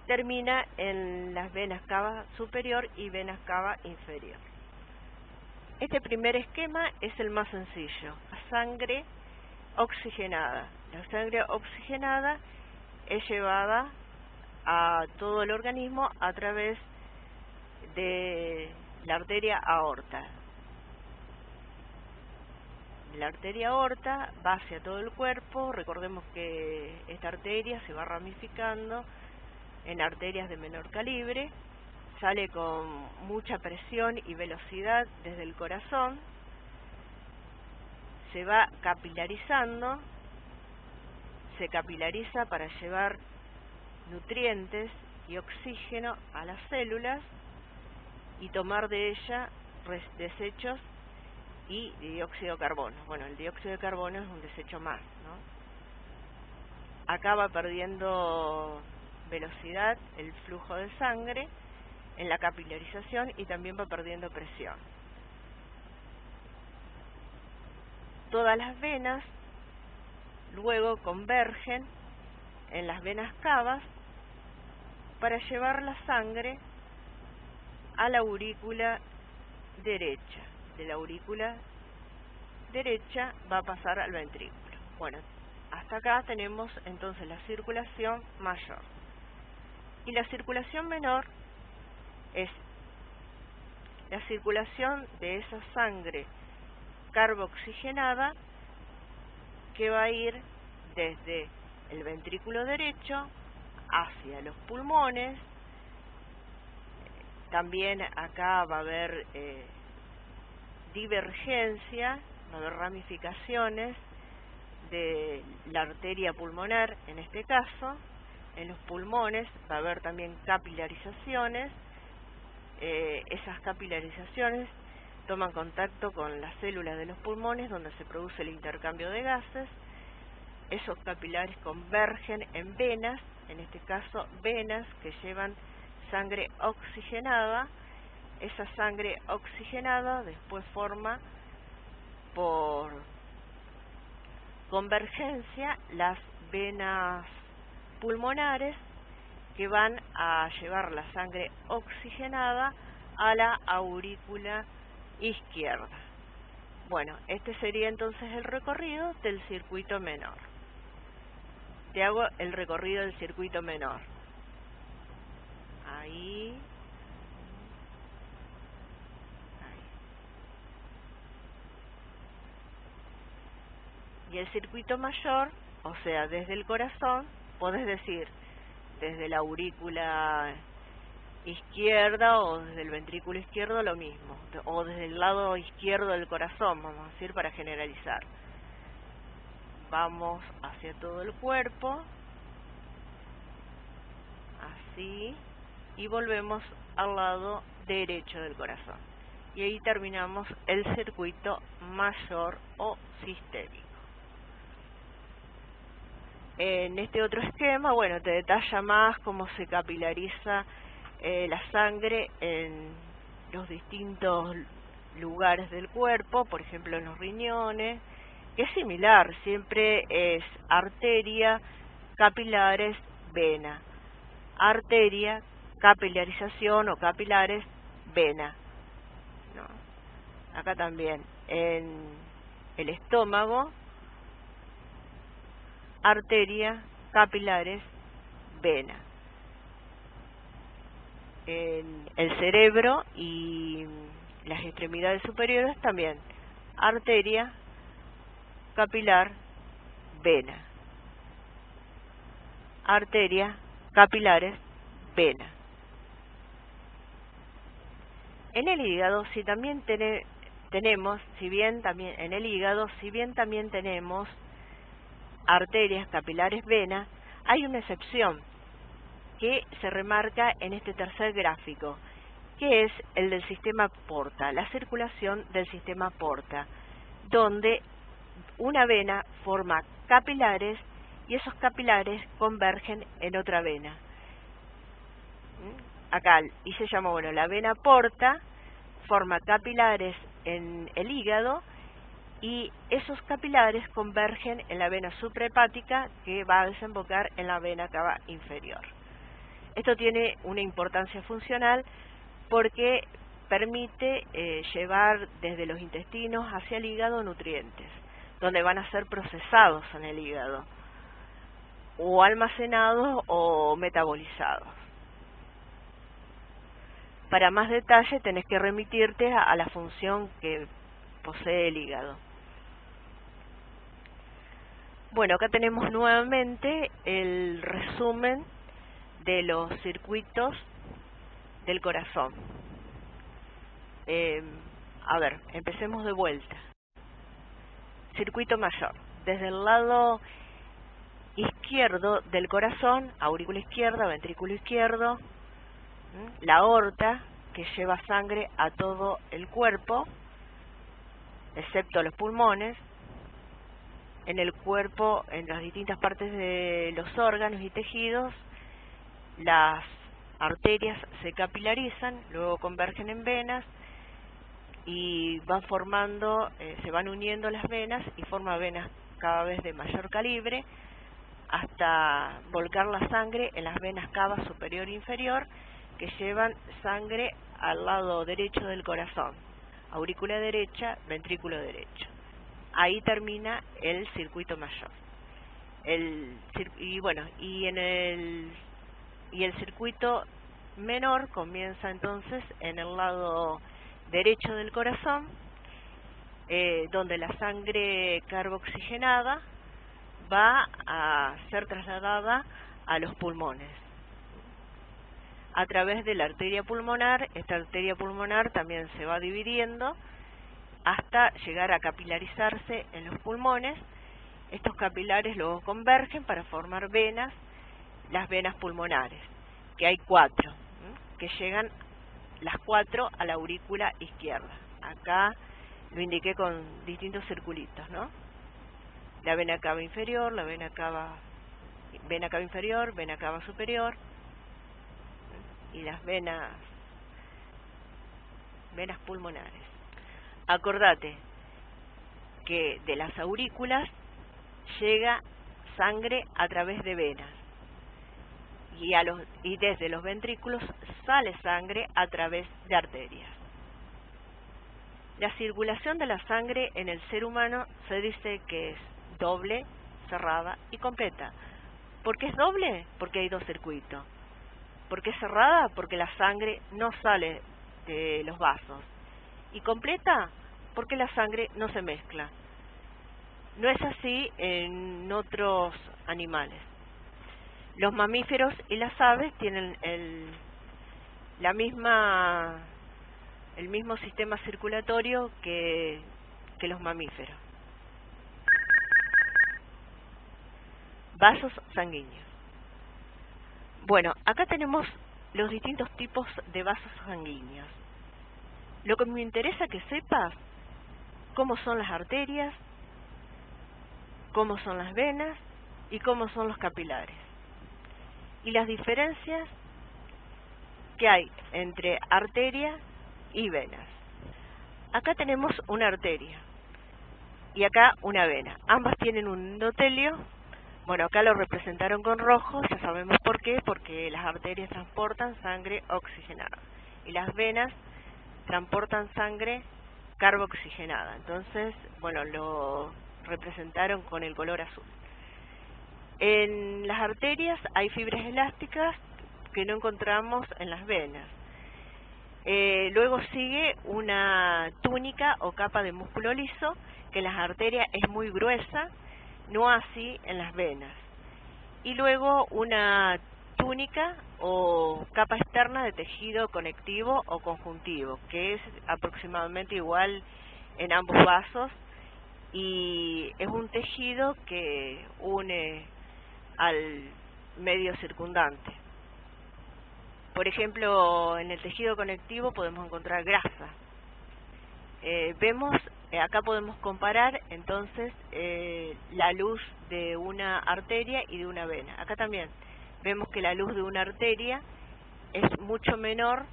termina en las venas cava superior y venas cava inferior. Este primer esquema es el más sencillo, la sangre oxigenada. La sangre oxigenada es llevada a todo el organismo a través de la arteria aorta. La arteria aorta va hacia todo el cuerpo. Recordemos que esta arteria se va ramificando en arterias de menor calibre, sale con mucha presión y velocidad desde el corazón, se va capilarizando, se capilariza para llevar nutrientes y oxígeno a las células y tomar de ella desechos y dióxido de carbono. Bueno, el dióxido de carbono es un desecho más, ¿no? Acá va perdiendo velocidad el flujo de sangre en la capilarización y también va perdiendo presión. Todas las venas luego convergen en las venas cavas para llevar la sangre a la aurícula derecha. De la aurícula derecha va a pasar al ventrículo. Bueno, hasta acá tenemos entonces la circulación mayor. Y la circulación menor es la circulación de esa sangre carboxigenada que va a ir desde el ventrículo derecho hacia los pulmones. También acá va a haber divergencia, va a haber ramificaciones de la arteria pulmonar en este caso. En los pulmones va a haber también capilarizaciones. Esas capilarizaciones toman contacto con las células de los pulmones donde se produce el intercambio de gases. Esos capilares convergen en venas, en este caso venas que llevan sangre oxigenada. Esa sangre oxigenada después forma por convergencia las venas pulmonares que van a llevar la sangre oxigenada a la aurícula izquierda. Bueno, este sería entonces el recorrido del circuito menor. Te hago el recorrido del circuito menor. Ahí. Y el circuito mayor O sea, desde el corazón, podés decir, desde la aurícula izquierda o desde el ventrículo izquierdo lo mismo, o desde el lado izquierdo del corazón, vamos a decir, para generalizar. Vamos hacia todo el cuerpo, así, y volvemos al lado derecho del corazón. Y ahí terminamos el circuito mayor o sistémico. En este otro esquema, bueno, te detalla más cómo se capilariza la sangre en los distintos lugares del cuerpo, por ejemplo en los riñones, que es similar, siempre es arteria, capilares, vena. Arteria, capilarización o capilares, vena. ¿No? Acá también, en el estómago, arteria, capilares, vena. En el cerebro y las extremidades superiores también, arteria, capilar, vena. Arteria, capilares, vena. En el hígado, si también tenemos, si bien también en el hígado, si bien también tenemos arterias, capilares, vena, hay una excepción que se remarca en este tercer gráfico, que es el del sistema porta, la circulación del sistema porta, donde una vena forma capilares y esos capilares convergen en otra vena. Acá, y se llama, bueno, la vena porta forma capilares en el hígado y esos capilares convergen en la vena suprahepática que va a desembocar en la vena cava inferior. Esto tiene una importancia funcional porque permite llevar desde los intestinos hacia el hígado nutrientes, donde van a ser procesados en el hígado, o almacenados o metabolizados. Para más detalle tenés que remitirte a la función que posee el hígado. Bueno, acá tenemos nuevamente el resumen de los circuitos del corazón. A ver, empecemos de vuelta. Circuito mayor. Desde el lado izquierdo del corazón, aurícula izquierda, ventrículo izquierdo, la aorta, que lleva sangre a todo el cuerpo, excepto los pulmones. En el cuerpo, en las distintas partes de los órganos y tejidos, las arterias se capilarizan, luego convergen en venas y van formando, se van uniendo las venas y forman venas cada vez de mayor calibre hasta volcar la sangre en las venas cava superior e inferior que llevan sangre al lado derecho del corazón, aurícula derecha, ventrículo derecho. Ahí termina el circuito mayor. El circuito menor comienza entonces en el lado derecho del corazón, donde la sangre carboxigenada va a ser trasladada a los pulmones a través de la arteria pulmonar. Esta arteria pulmonar también se va dividiendo hasta llegar a capilarizarse en los pulmones. Estos capilares luego convergen para formar venas, las venas pulmonares, que hay 4, que llegan las 4 a la aurícula izquierda. Acá lo indiqué con distintos circulitos, ¿no? La vena cava inferior, la vena cava inferior, vena cava superior, y las venas pulmonares. Acordate que de las aurículas llega sangre a través de venas y desde los ventrículos sale sangre a través de arterias. La circulación de la sangre en el ser humano se dice que es doble, cerrada y completa. ¿Por qué es doble? Porque hay 2 circuitos. ¿Por qué es cerrada? Porque la sangre no sale de los vasos. ¿Y completa? Porque la sangre no se mezcla. No es así en otros animales. Los mamíferos y las aves tienen el mismo sistema circulatorio que los mamíferos. Vasos sanguíneos. Bueno, acá tenemos los distintos tipos de vasos sanguíneos. Lo que me interesa que sepas cómo son las arterias, cómo son las venas y cómo son los capilares. Y las diferencias que hay entre arteria y venas. Acá tenemos una arteria y acá una vena. Ambas tienen un endotelio. Bueno, acá lo representaron con rojo, ya sabemos por qué, porque las arterias transportan sangre oxigenada y las venas transportan sangre carboxigenada. Entonces, bueno, lo representaron con el color azul. En las arterias hay fibras elásticas que no encontramos en las venas. Luego sigue una túnica o capa de músculo liso, que en las arterias es muy gruesa, no así en las venas. Y luego una túnica o capa externa de tejido conectivo o conjuntivo, que es aproximadamente igual en ambos vasos, y es un tejido que une al medio circundante. Por ejemplo, en el tejido conectivo podemos encontrar grasa. Acá podemos comparar entonces la luz de una arteria y de una vena. Acá también vemos que la luz de una arteria es mucho menor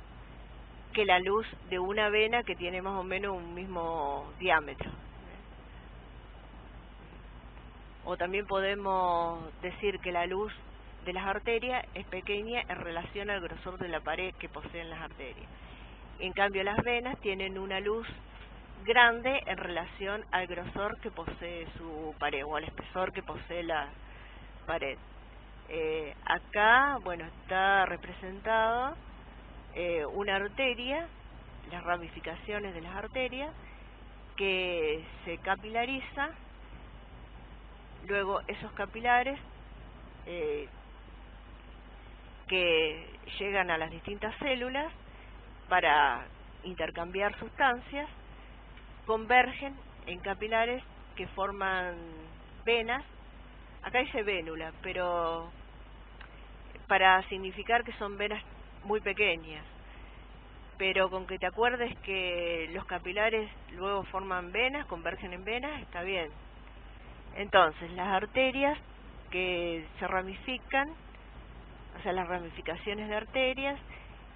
que la luz de una vena, que tiene más o menos un mismo diámetro. O también podemos decir que la luz de las arterias es pequeña en relación al grosor de la pared que poseen las arterias. En cambio, las venas tienen una luz grande en relación al grosor que posee su pared o al espesor que posee la pared. Acá, bueno, está representado una arteria, las ramificaciones de las arterias, que se capilariza. Luego esos capilares que llegan a las distintas células para intercambiar sustancias, convergen en capilares que forman venas. Acá dice vénula, pero para significar que son venas muy pequeñas. Pero con que te acuerdes que los capilares luego forman venas, convergen en venas, está bien. Entonces, las arterias que se ramifican, o sea, las ramificaciones de arterias,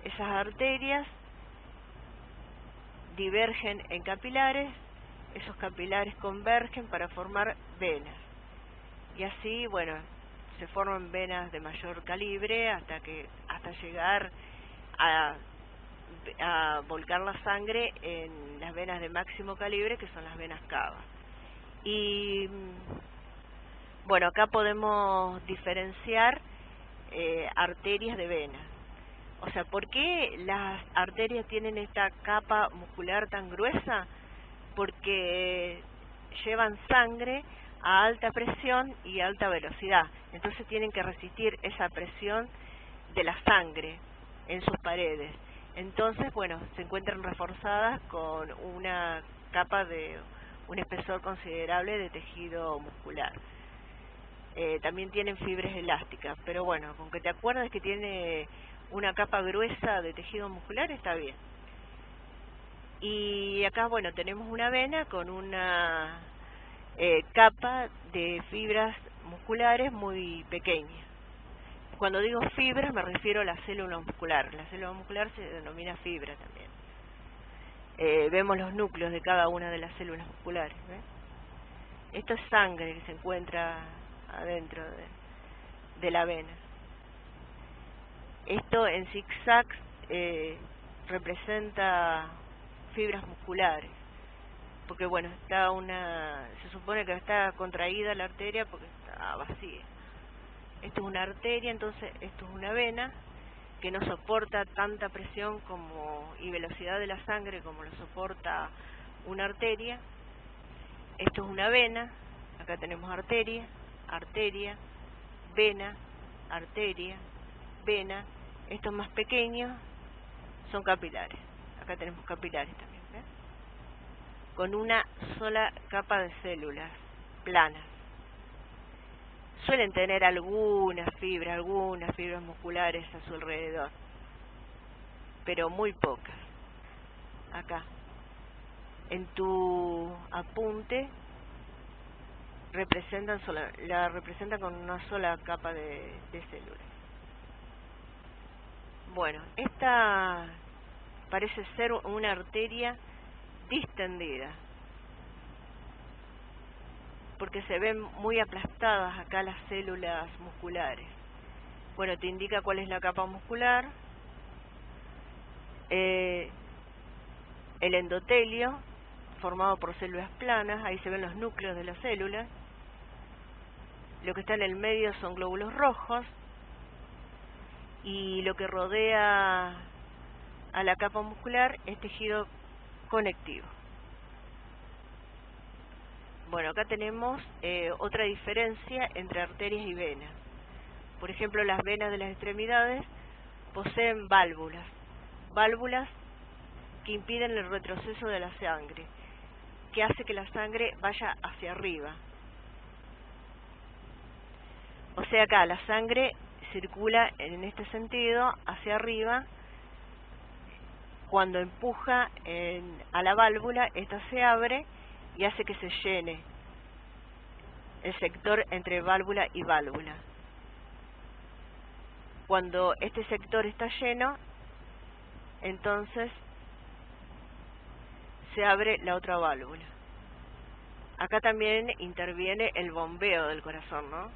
esas arterias divergen en capilares, esos capilares convergen para formar venas. Y así, bueno, se forman venas de mayor calibre hasta llegar a volcar la sangre en las venas de máximo calibre, que son las venas cava. Y bueno, acá podemos diferenciar arterias de venas. O sea, ¿por qué las arterias tienen esta capa muscular tan gruesa? Porque llevan sangre a alta presión y alta velocidad. Entonces tienen que resistir esa presión de la sangre en sus paredes. Entonces, bueno, se encuentran reforzadas con una capa de un espesor considerable de tejido muscular. También tienen fibras elásticas, pero bueno, con que te acuerdes que tiene una capa gruesa de tejido muscular, está bien. Y acá, bueno, tenemos una vena con una capa de fibras musculares muy pequeña. Cuando digo fibras me refiero a la célula muscular. La célula muscular se denomina fibra también. Vemos los núcleos de cada una de las células musculares. ¿Ves? Esto es sangre que se encuentra adentro de la vena. Esto en zigzag representa fibras musculares, porque bueno, se supone que está contraída la arteria porque está vacía. Esto es una arteria, entonces esto es una vena que no soporta tanta presión y velocidad de la sangre como lo soporta una arteria. Esto es una vena, la Acá tenemos arteria, arteria, vena, arteria, vena. Estos más pequeños son capilares. Acá tenemos capilares también, ¿ves? Con una sola capa de células planas. Suelen tener algunas fibras musculares a su alrededor, pero muy pocas. Acá, en tu apunte, la representan con una sola capa de células. Bueno, esta parece ser una arteria distendida, porque se ven muy aplastadas acá las células musculares. Bueno, te indica cuál es la capa muscular, el endotelio, formado por células planas, ahí se ven los núcleos de las células. Lo que está en el medio son glóbulos rojos, y lo que rodea a la capa muscular es tejido conectivo. Bueno, acá tenemos otra diferencia entre arterias y venas. Por ejemplo, las venas de las extremidades poseen válvulas que impiden el retroceso de la sangre, que hace que la sangre vaya hacia arriba. O sea, acá la sangre circula en este sentido hacia arriba. Cuando empuja a la válvula, esta se abre y hace que se llene el sector entre válvula y válvula. Cuando este sector está lleno, entonces se abre la otra válvula. Acá también interviene el bombeo del corazón, ¿no?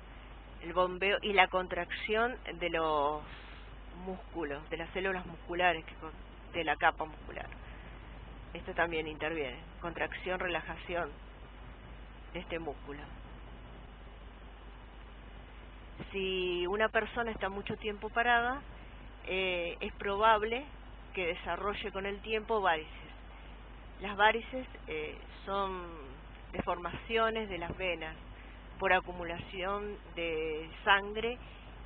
El bombeo y la contracción de los músculos, de las células musculares, de la capa muscular. Esto también interviene, contracción, relajación de este músculo. Si una persona está mucho tiempo parada, es probable que desarrolle con el tiempo varices. Las varices son deformaciones de las venas por acumulación de sangre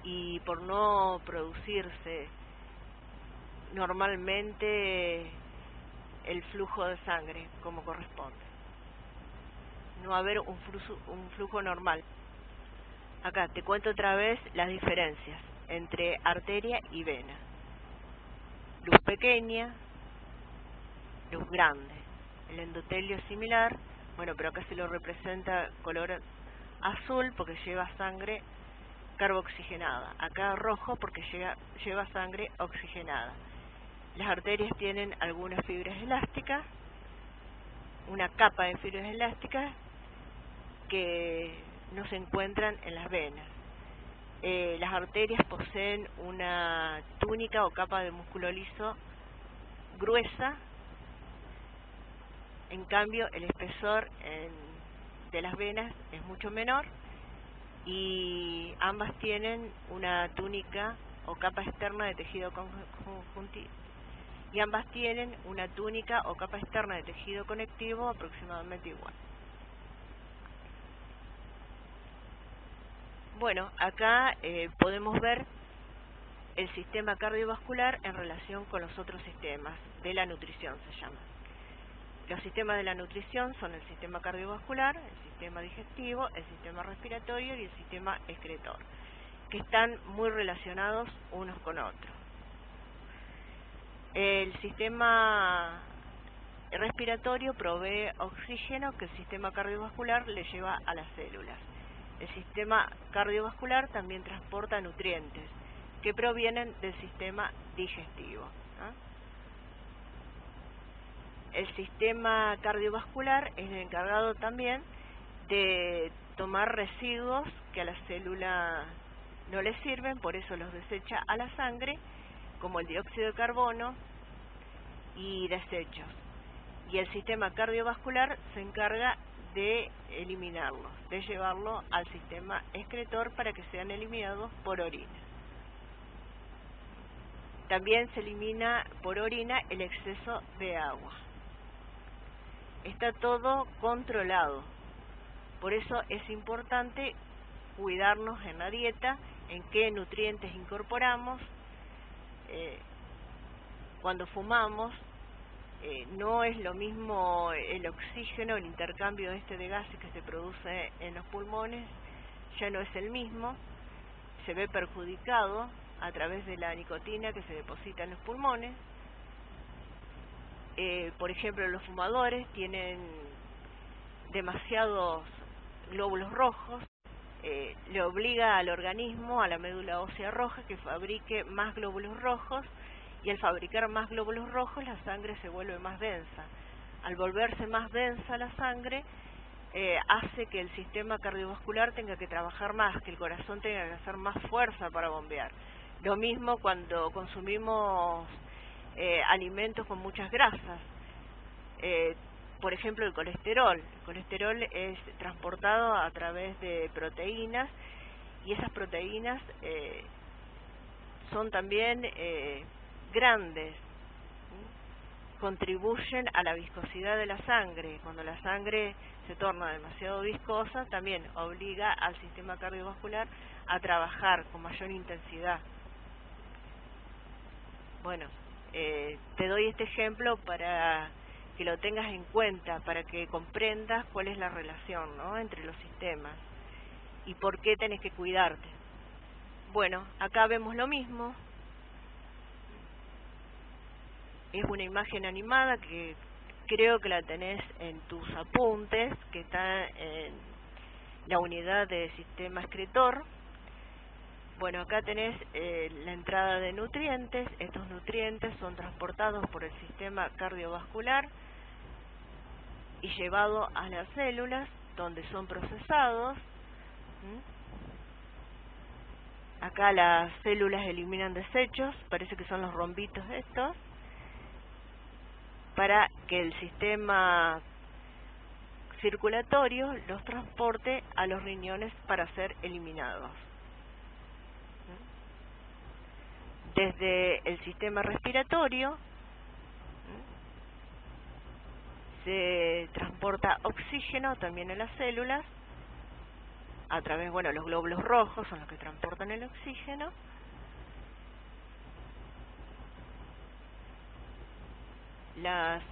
y por no producirse normalmente el flujo de sangre como corresponde. No haber un flujo normal. Acá te cuento otra vez las diferencias entre arteria y vena. Luz pequeña, luz grande. El endotelio es similar, bueno, pero acá se lo representa color azul porque lleva sangre carboxigenada. Acá rojo porque lleva sangre oxigenada. Las arterias tienen algunas fibras elásticas, una capa de fibras elásticas que no se encuentran en las venas. Las arterias poseen una túnica o capa de músculo liso gruesa, en cambio el espesor de las venas es mucho menor, y ambas tienen una túnica o capa externa de tejido conjuntivo, y ambas tienen una túnica o capa externa de tejido conectivo aproximadamente igual. Bueno, acá podemos ver el sistema cardiovascular en relación con los otros sistemas de la nutrición, se llama. Los sistemas de la nutrición son el sistema cardiovascular, el sistema digestivo, el sistema respiratorio y el sistema excretor, que están muy relacionados unos con otros. El sistema respiratorio provee oxígeno que el sistema cardiovascular le lleva a las células. El sistema cardiovascular también transporta nutrientes que provienen del sistema digestivo, ¿no? El sistema cardiovascular es el encargado también de tomar residuos que a la célula no le sirven, por eso los desecha a la sangre, como el dióxido de carbono y desechos. Y el sistema cardiovascular se encarga de eliminarlos, de llevarlo al sistema excretor para que sean eliminados por orina. También se elimina por orina el exceso de agua. Está todo controlado Por eso es importante cuidarnos en la dieta, en qué nutrientes incorporamos. Cuando fumamos, no es lo mismo el oxígeno, el intercambio de gases que se produce en los pulmones, ya no es el mismo, se ve perjudicado a través de la nicotina que se deposita en los pulmones. Por ejemplo, los fumadores tienen demasiados glóbulos rojos, le obliga al organismo, a la médula ósea roja, que fabrique más glóbulos rojos, y al fabricar más glóbulos rojos la sangre se vuelve más densa. Al volverse más densa la sangre, hace que el sistema cardiovascular tenga que trabajar más, que el corazón tenga que hacer más fuerza para bombear. Lo mismo cuando consumimos alimentos con muchas grasas. Por ejemplo, el colesterol. El colesterol es transportado a través de proteínas, y esas proteínas son también grandes, contribuyen a la viscosidad de la sangre. Cuando la sangre se torna demasiado viscosa, también obliga al sistema cardiovascular a trabajar con mayor intensidad. Bueno, te doy este ejemplo para que lo tengas en cuenta, para que comprendas cuál es la relación, ¿no?, entre los sistemas y por qué tenés que cuidarte. Bueno, acá vemos lo mismo. Es una imagen animada que creo que la tenés en tus apuntes, que está en la unidad de sistema excretor. Bueno, acá tenés la entrada de nutrientes. Estos nutrientes son transportados por el sistema cardiovascular y llevados a las células, donde son procesados. Acá las células eliminan desechos, parece que son los rombitos estos, para que el sistema circulatorio los transporte a los riñones para ser eliminados. Desde el sistema respiratorio se transporta oxígeno también en las células, a través, bueno, los glóbulos rojos son los que transportan el oxígeno. Las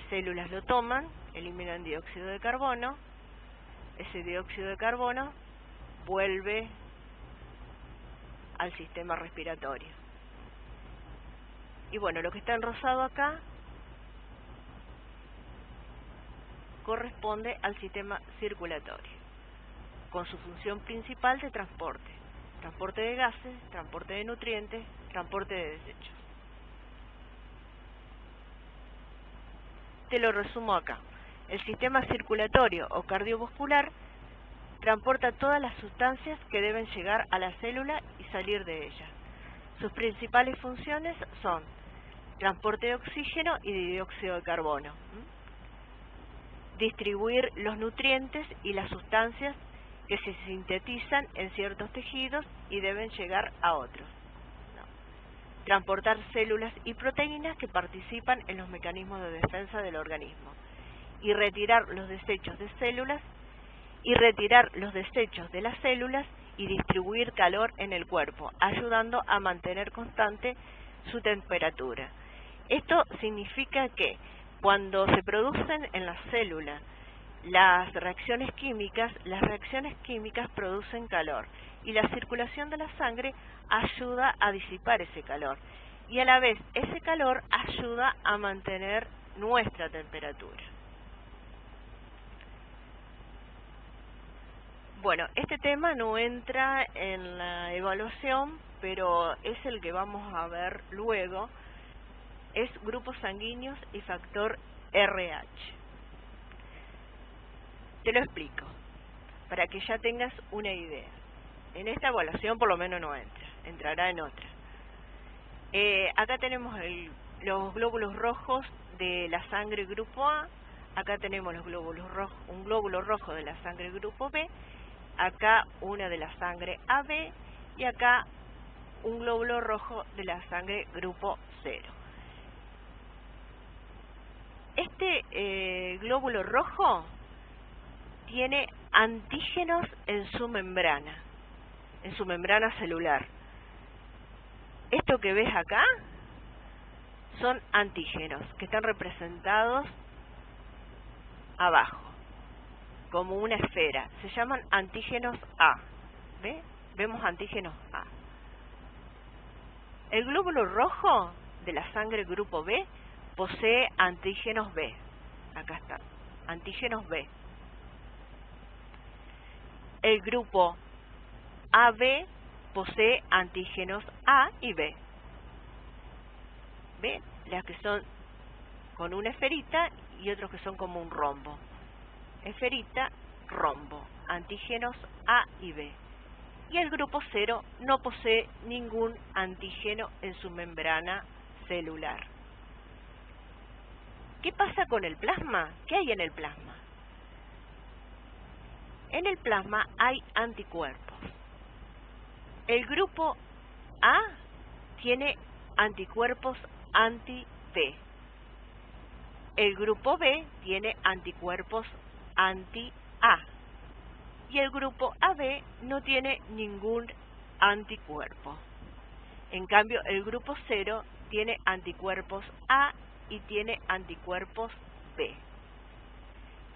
células lo toman, eliminan dióxido de carbono. Ese dióxido de carbono vuelve al sistema respiratorio. Y bueno, lo que está en rosado acá corresponde al sistema circulatorio, con su función principal de transporte. Transporte de gases, transporte de nutrientes, transporte de desechos. Te lo resumo acá. El sistema circulatorio o cardiovascular transporta todas las sustancias que deben llegar a la célula y salir de ella. Sus principales funciones son transporte de oxígeno y de dióxido de carbono, distribuir los nutrientes y las sustancias que se sintetizan en ciertos tejidos y deben llegar a otros, transportar células y proteínas que participan en los mecanismos de defensa del organismo, y retirar los desechos de células de las células y distribuir calor en el cuerpo, ayudando a mantener constante su temperatura. Esto significa que cuando se producen en la célula las reacciones químicas producen calor, y la circulación de la sangre ayuda a disipar ese calor, y a la vez ese calor ayuda a mantener nuestra temperatura. Bueno, este tema no entra en la evaluación, pero es el que vamos a ver luego. Es grupos sanguíneos y factor RH. Te lo explico, para que ya tengas una idea. En esta evaluación por lo menos no entra, entrará en otra. Acá tenemos los glóbulos rojos de la sangre grupo A, acá tenemos los glóbulos rojos, un glóbulo rojo de la sangre grupo B, acá una de la sangre AB y acá un glóbulo rojo de la sangre grupo 0. Este glóbulo rojo tiene antígenos en su membrana celular. Esto que ves acá son antígenos que están representados abajo, como una esfera. Se llaman antígenos A. ¿Ve? Vemos antígenos A. El glóbulo rojo de la sangre grupo B posee antígenos B. Acá están, antígenos B. El grupo AB posee antígenos A y B. ¿Ve? Las que son con una esferita y otros que son como un rombo. Esferita, rombo, antígenos A y B. Y el grupo 0 no posee ningún antígeno en su membrana celular. ¿Qué pasa con el plasma? ¿Qué hay en el plasma? En el plasma hay anticuerpos. El grupo A tiene anticuerpos anti-B. El grupo B tiene anticuerpos anti-A. Y el grupo AB no tiene ningún anticuerpo. En cambio, el grupo 0 tiene anticuerpos A y tiene anticuerpos B.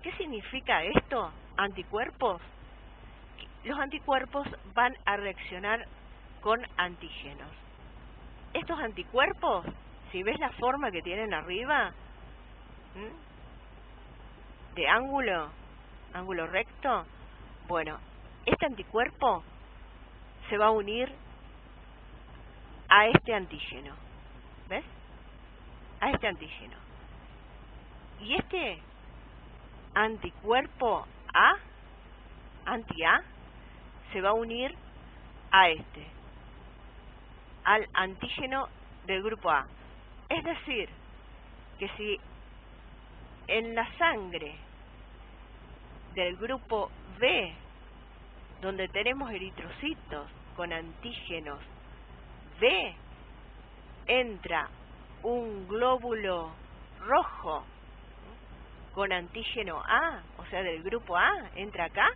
¿Qué significa esto? Anticuerpos. Los anticuerpos van a reaccionar con antígenos. Estos anticuerpos, si ves la forma que tienen arriba, de ángulo recto, bueno, este anticuerpo se va a unir a este antígeno. ¿Ves? A este antígeno. Y este anticuerpo A, anti-A, se va a unir a este, al antígeno del grupo A. Es decir, que si en la sangre del grupo B, donde tenemos eritrocitos con antígenos B, entra un glóbulo rojo con antígeno A, o sea del grupo A, entra acá,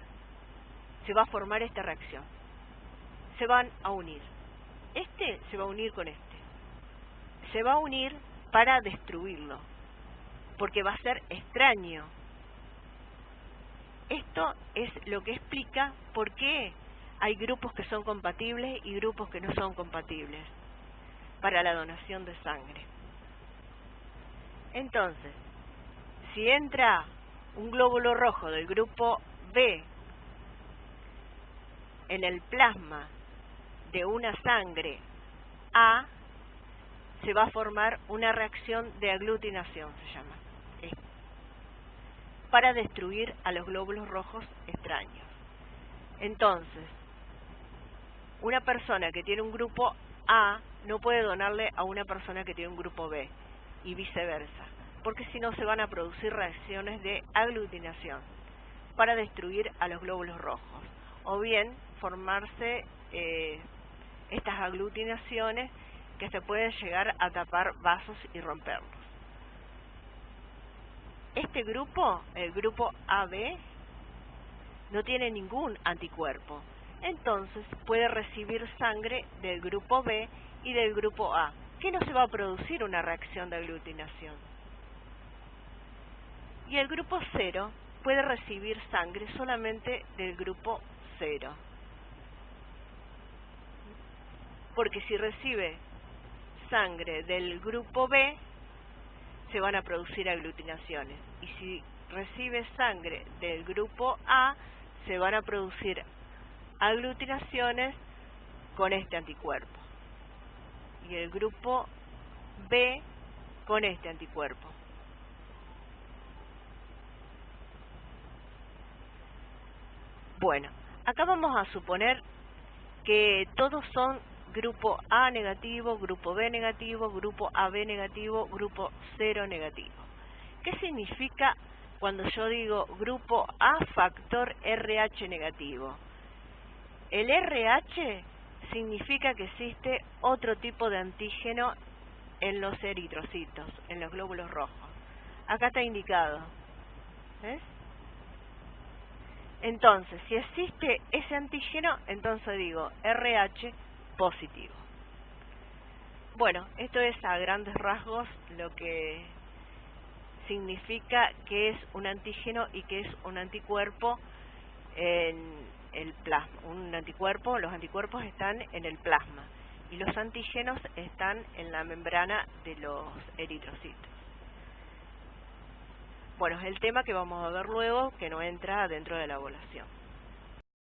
se va a formar esta reacción. Se van a unir. Este se va a unir con este. Se va a unir para destruirlo, porque va a ser extraño. Esto es lo que explica por qué hay grupos que son compatibles y grupos que no son compatibles para la donación de sangre. Entonces, si entra un glóbulo rojo del grupo B en el plasma de una sangre A, se va a formar una reacción de aglutinación, se llama, para destruir a los glóbulos rojos extraños. Entonces, una persona que tiene un grupo A no puede donarle a una persona que tiene un grupo B y viceversa, porque si no se van a producir reacciones de aglutinación para destruir a los glóbulos rojos, o bien formarse estas aglutinaciones que se pueden llegar a tapar vasos y romperlos. Este grupo, el grupo AB, no tiene ningún anticuerpo, entonces puede recibir sangre del grupo B y del grupo A, que no se va a producir una reacción de aglutinación. Y el grupo 0 puede recibir sangre solamente del grupo 0. Porque si recibe sangre del grupo B, se van a producir aglutinaciones. Y si recibe sangre del grupo A, se van a producir aglutinaciones con este anticuerpo. Y el grupo B con este anticuerpo. Bueno, acá vamos a suponer que todos son grupo A negativo, grupo B negativo, grupo AB negativo, grupo 0 negativo. ¿Qué significa cuando yo digo grupo A factor RH negativo? El RH significa que existe otro tipo de antígeno en los eritrocitos, en los glóbulos rojos. Acá está indicado. ¿Ves? Entonces, si existe ese antígeno, entonces digo RH positivo. Bueno, esto es a grandes rasgos lo que significa que es un antígeno y que es un anticuerpo en el plasma. Los anticuerpos están en el plasma y los antígenos están en la membrana de los eritrocitos. Bueno, es el tema que vamos a ver luego, que no entra dentro de la evaluación.